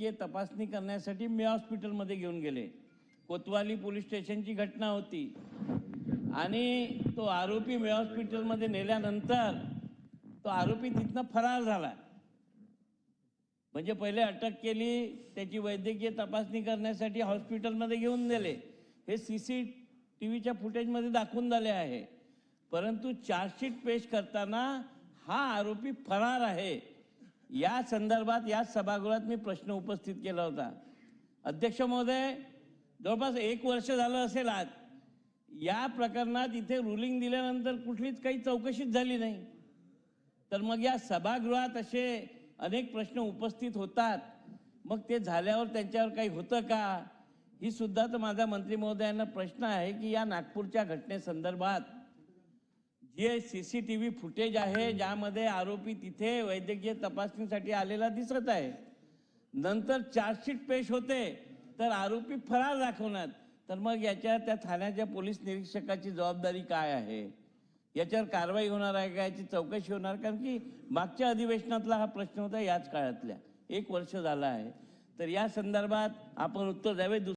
वैद्यकीय तपासणी करण्यासाठी मी हॉस्पिटलमध्ये घेऊन गेले। कोतवाली पोलीस स्टेशनची घटना होती आणि तो आरोपी मी हॉस्पिटलमध्ये नेल्यानंतर तो आरोपी तिथनं फरार झाला। म्हणजे पहिले अटक केली, त्याची वैद्यकीय तपासणी करण्यासाठी हॉस्पिटलमध्ये घेऊन गेले, हे CCTVच्या फुटेजमध्ये दाखवून झाले आहे। परंतु चार्जशीट पेश करताना हा आरोपी फरार आहे। या संदर्भात या सभागृहात मी प्रश्न उपस्थित केला होता। अध्यक्ष महोदय, जवळपास 1 वर्ष झालं असेल आज या प्रकरणात इथे रुलिंग दिल्यानंतर कुठलीच काही चौकशीच झाली नाही। तर मग या सभागृहात असे अनेक प्रश्न उपस्थित होतात, मग ते झाल्यावर त्यांच्यावर काही होतं का, ही सुद्धा तर माझा मंत्री महोदयांना प्रश्न आहे की या नागपूरच्या घटनेसंदर्भात जे CCTV फुटेज आहे ज्यामध्ये आरोपी तिथे वैद्यकीय तपासणीसाठी आलेला दिसत आहे, नंतर चार्जशीट पेश होते तर आरोपी फरार दाखवणार, तर मग याच्या त्या ठाण्याच्या पोलीस निरीक्षकाची जबाबदारी काय आहे, याच्यावर कारवाई होणार आहे का, याची चौकशी होणार? कारण की मागच्या अधिवेशनातला हा प्रश्न होता याच काळातल्या, 1 वर्ष झाला आहे। तर या संदर्भात आपण उत्तर द्यावे।